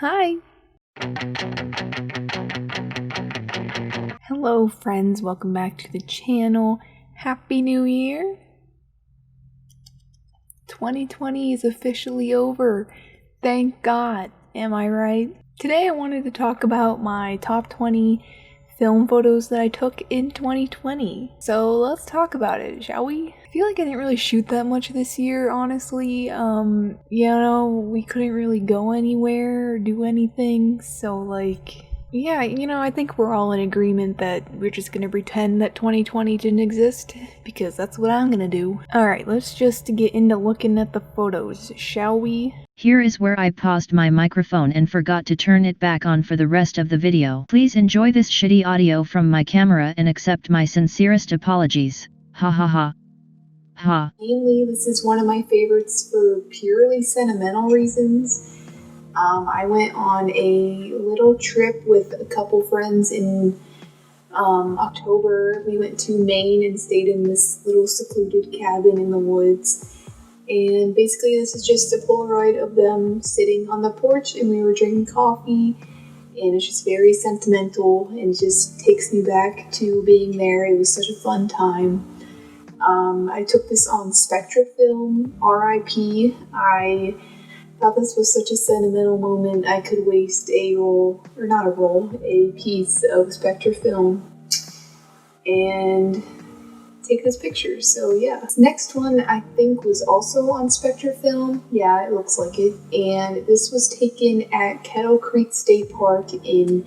Hi! Hello friends, welcome back to the channel. Happy New Year! 2020 is officially over. Thank God, am I right? Today I wanted to talk about my top 20 film photos that I took in 2020. So let's talk about it, shall we? I feel like I didn't really shoot that much this year, honestly. We couldn't really go anywhere or do anything, so I think we're all in agreement that we're just gonna pretend that 2020 didn't exist, because that's what I'm gonna do. Alright, let's just get into looking at the photos, shall we? Here is where I paused my microphone and forgot to turn it back on for the rest of the video. Please enjoy this shitty audio from my camera and accept my sincerest apologies. Ha ha ha. Ha. Mainly, this is one of my favorites for purely sentimental reasons. I went on a little trip with a couple friends in October. We went to Maine and stayed in this little secluded cabin in the woods. And basically this is just a Polaroid of them sitting on the porch and we were drinking coffee. And it's just very sentimental and just takes me back to being there. It was such a fun time. I took this on Spectra film, RIP. I thought this was such a sentimental moment. I could waste a piece of Spectra film and take this picture. So yeah. This next one I think was also on Spectra film. Yeah, it looks like it. And this was taken at Kettle Creek State Park in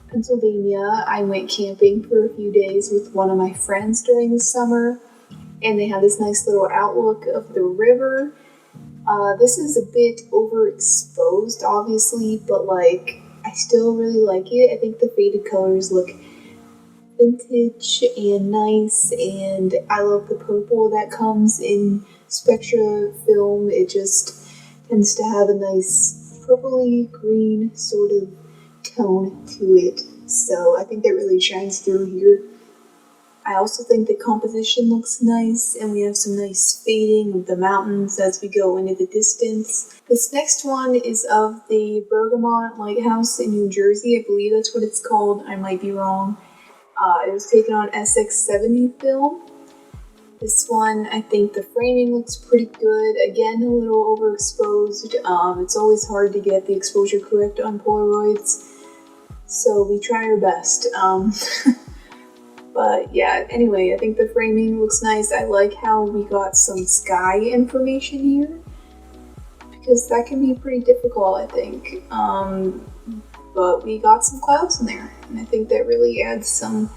Pennsylvania. I went camping for a few days with one of my friends during the summer. And they had this nice little outlook of the river. This is a bit overexposed, obviously, but I still really like it. I think the faded colors look vintage and nice, and I love the purple that comes in Spectra film. It just tends to have a nice purpley green sort of tone to it. So I think that really shines through here. I also think the composition looks nice, and we have some nice fading of the mountains as we go into the distance. This next one is of the Bergamot Lighthouse in New Jersey. I believe that's what it's called. I might be wrong. It was taken on SX70 film. This one, I think the framing looks pretty good. Again, a little overexposed. It's always hard to get the exposure correct on Polaroids, so we try our best. But yeah, anyway, I think the framing looks nice. I like how we got some sky information here, because that can be pretty difficult, I think. But we got some clouds in there, and I think that really adds some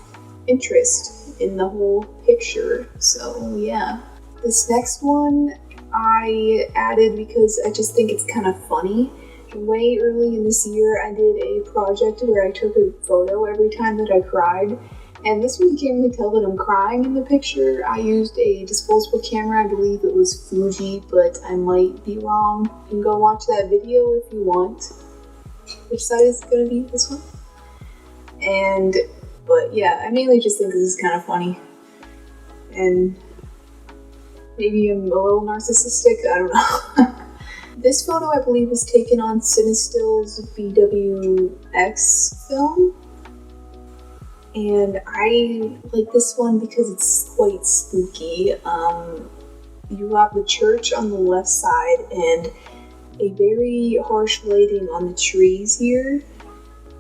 interest in the whole picture. So yeah. This next one I added because I just think it's kind of funny. Way early in this year, I did a project where I took a photo every time that I cried. And this one you can't really tell that I'm crying in the picture. I used a disposable camera. I believe it was Fuji, but I might be wrong. You can go watch that video if you want. Which side is it going to be? This one? But yeah, I mainly just think this is kind of funny. And maybe I'm a little narcissistic, I don't know. This photo I believe was taken on Cinestill's bwxx film. And I like this one because it's quite spooky. You have the church on the left side and a very harsh lighting on the trees here.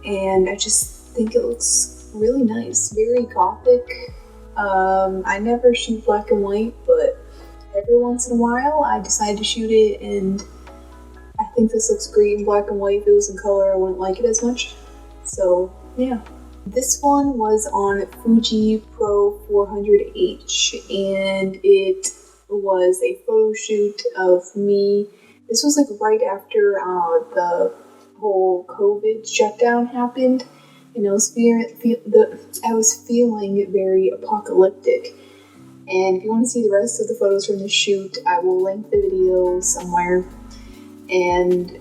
And I just think it looks really nice, very gothic. I never shoot black and white, but every once in a while I decide to shoot it, and I think this looks great in black and white. If it was in color, I wouldn't like it as much. So yeah. This one was on Fuji Pro 400H, and it was a photo shoot of me. This was right after the whole COVID shutdown happened, and I was feeling very apocalyptic. And if you want to see the rest of the photos from the shoot, I will link the video somewhere. And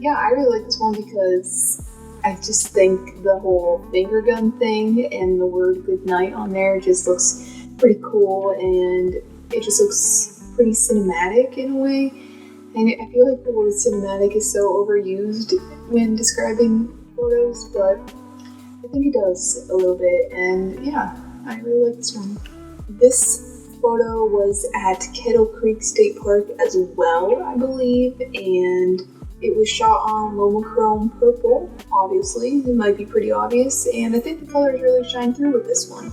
yeah, I really like this one because I just think the whole finger gun thing and the word goodnight on there just looks pretty cool, and it just looks pretty cinematic in a way. And I feel like the word cinematic is so overused when describing photos, but I think it does a little bit, and yeah, I really like this one. This photo was at Kettle Creek State Park as well, I believe, and it was shot on lomochrome purple, obviously. It might be pretty obvious, and I think the colors really shine through with this one.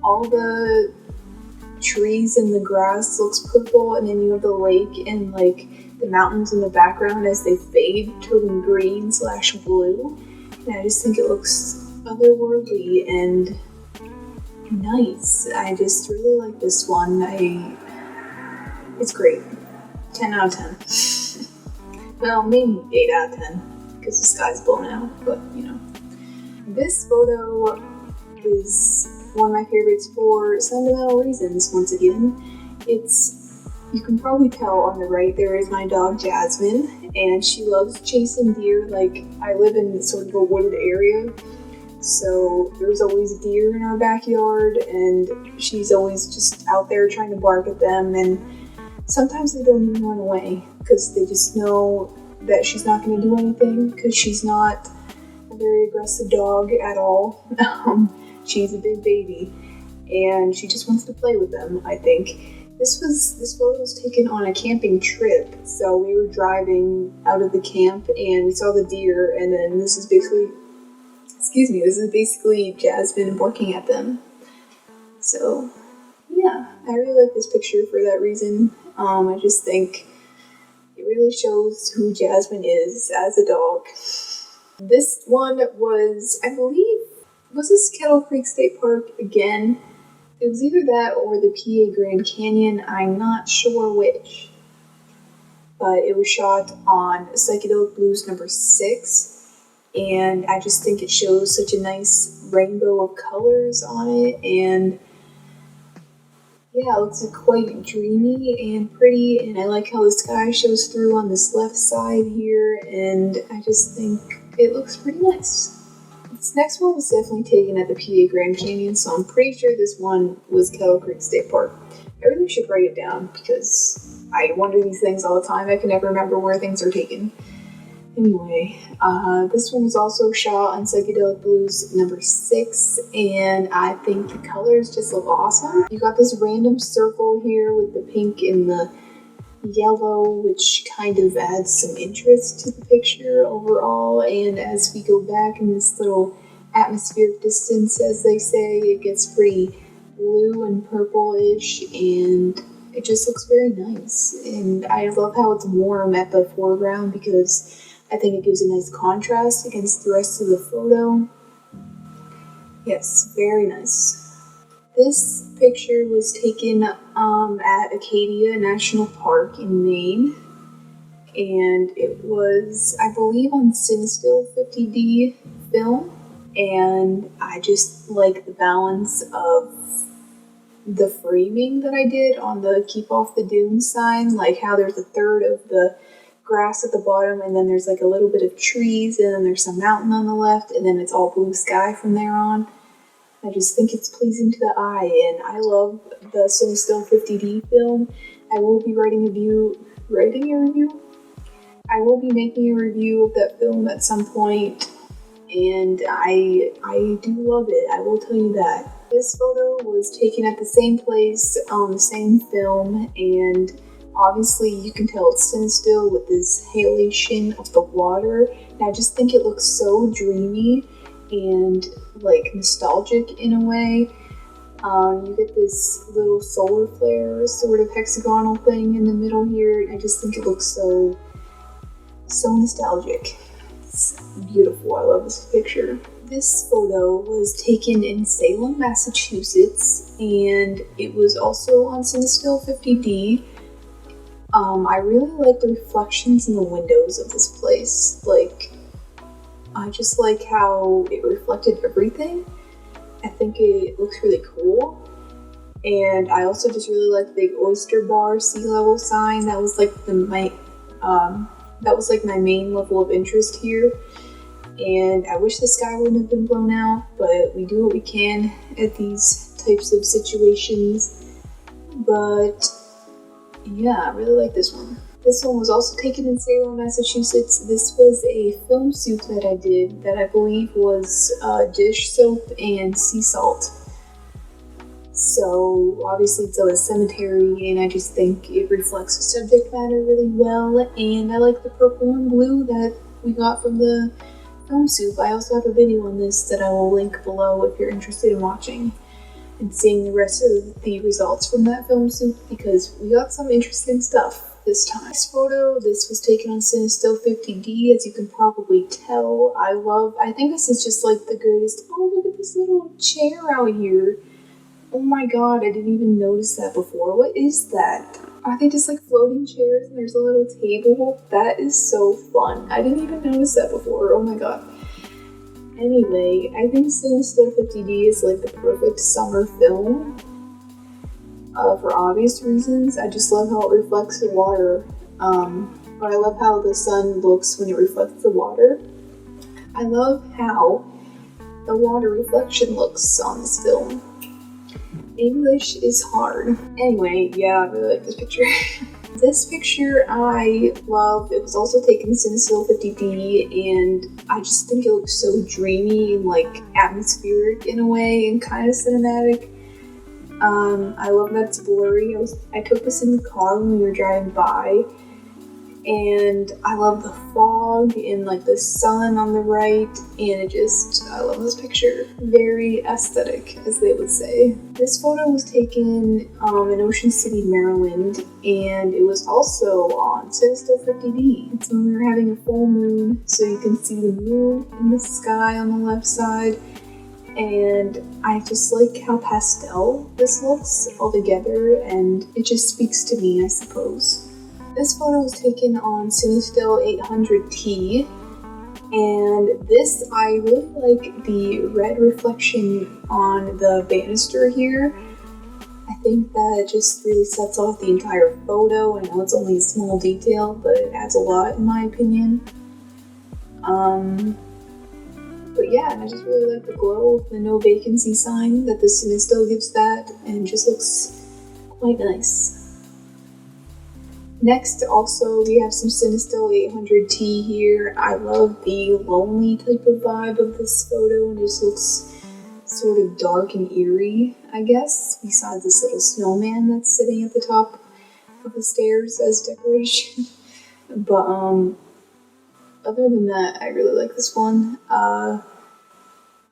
All the trees and the grass looks purple, and then you have the lake and like the mountains in the background as they fade, turning green/blue. And I just think it looks otherworldly and nice. I just really like this one. It's great. 10 out of 10. Well, maybe 8 out of 10 because the sky's blown out, but you know. This photo is one of my favorites for sentimental reasons. Once again, you can probably tell on the right there is my dog Jasmine, and she loves chasing deer. Like, I live in sort of a wooded area, so there's always deer in our backyard, and she's always just out there trying to bark at them, and sometimes they don't even run away because they just know that she's not going to do anything because she's not a very aggressive dog at all. She's a big baby, and she just wants to play with them, I think. This photo was taken on a camping trip, so we were driving out of the camp, and we saw the deer, and then this is basically Jasmine barking at them. So, yeah, I really like this picture for that reason. I just think it really shows who Jasmine is as a dog. This one was, I believe, was this Kettle Creek State Park again? It was either that or the PA Grand Canyon, I'm not sure which. But it was shot on Psychedelic Blues number 6, and I just think it shows such a nice rainbow of colors on it, and yeah, it looks quite dreamy and pretty, and I like how the sky shows through on this left side here, and I just think it looks pretty nice. This next one was definitely taken at the PA Grand Canyon, so I'm pretty sure this one was Kettle Creek State Park. I really should write it down because I wonder these things all the time. I can never remember where things are taken. Anyway, this one was also shot on Psychedelic Blues number 6, and I think the colors just look awesome. You got this random circle here with the pink and the yellow, which kind of adds some interest to the picture overall, and as we go back in this little atmospheric distance, as they say, it gets pretty blue and purple-ish, and it just looks very nice. And I love how it's warm at the foreground because I think it gives a nice contrast against the rest of the photo. Yes, very nice. This picture was taken at Acadia National Park in Maine, and it was, I believe, on cinestill 50D film, and I just like the balance of the framing that I did on the Keep Off the Dunes sign, like how there's a third of the grass at the bottom, and then there's like a little bit of trees, and then there's some mountain on the left, and then it's all blue sky from there on. I just think it's pleasing to the eye, and I love the cinestill 50D film. I will be writing a review. I will be making a review of that film at some point, and I do love it. I will tell you that. This photo was taken at the same place on the same film, and obviously you can tell it's cinestill with this halation of the water, and I just think it looks so dreamy and like nostalgic in a way. You get this little solar flare sort of hexagonal thing in the middle here. I just think it looks so nostalgic. It's beautiful. I love this picture. This photo was taken in Salem, Massachusetts, and it was also on cinestill 50D. I really like the reflections in the windows of this place. Like, I just like how it reflected everything. I think it looks really cool. And I also just really like the big oyster bar sea level sign. That was like my main level of interest here. And I wish the sky wouldn't have been blown out, but we do what we can at these types of situations. But yeah, I really like this one. This one was also taken in Salem, Massachusetts. This was a film shoot that I did that I believe was dish soap and sea salt. So obviously it's a cemetery, and I just think it reflects the subject matter really well, and I like the purple and blue that we got from the film soup. I also have a video on this that I will link below if you're interested in watching and seeing the rest of the results from that film soup, because we got some interesting stuff this time. This photo, this was taken on cinestill 50D, as you can probably tell. I think this is just like the greatest. Oh, look at this little chair out here. Oh my god, I didn't even notice that before. What is that? Are they just like floating chairs and there's a little table? That is so fun. I didn't even notice that before. Oh my god. Anyway, I think cinestill 50D is like the perfect summer film. For obvious reasons. I just love how it reflects the water. But I love how the sun looks when it reflects the water. I love how the water reflection looks on this film. English is hard. Anyway, yeah, I really like this picture. This picture I love. It was also taken cinestill 50D, and I just think it looks so dreamy and like atmospheric in a way, and kind of cinematic. I love that it's blurry. I took this in the car when we were driving by, and I love the fog and like the sun on the right, and I love this picture. Very aesthetic, as they would say. This photo was taken in Ocean City, Maryland, and it was also on cinestill 50D. It's when we were having a full moon, so you can see the moon in the sky on the left side. And I just like how pastel this looks all together, and it just speaks to me, I suppose. This photo was taken on cinestill 800T, and this, I really like the red reflection on the banister here. I think that just really sets off the entire photo. I know it's only a small detail, but it adds a lot in my opinion. But yeah, and I just really like the glow of the no vacancy sign that the cinestill gives that, and just looks quite nice. Next, also, we have some cinestill 800T here. I love the lonely type of vibe of this photo, and it just looks sort of dark and eerie, I guess, besides this little snowman that's sitting at the top of the stairs as decoration. But other than that, I really like this one.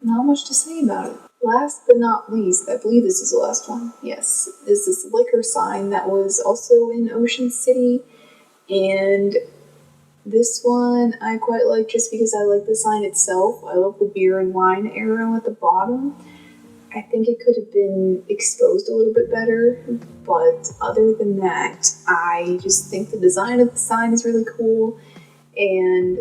Not much to say about it. Last but not least, I believe this is the last one. Yes, is this liquor sign that was also in Ocean City, and this one I quite like just because I like the sign itself. I love the beer and wine arrow at the bottom. I think it could have been exposed a little bit better, but other than that, I just think the design of the sign is really cool, and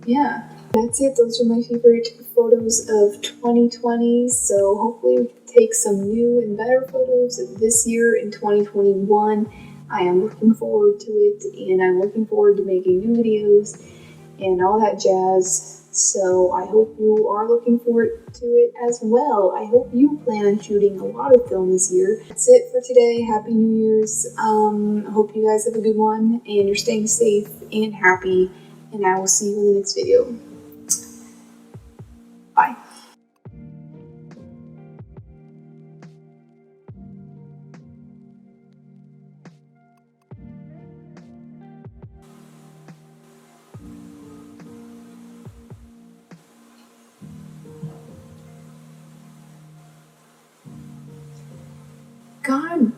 yeah. That's it. Those are my favorite photos of 2020, so hopefully we can take some new and better photos this year in 2021. I am looking forward to it, and I'm looking forward to making new videos and all that jazz, so I hope you are looking forward to it as well. I hope you plan on shooting a lot of film this year. That's it for today. Happy New Year's. I hope you guys have a good one, and you're staying safe and happy, and I will see you in the next video. Bye. God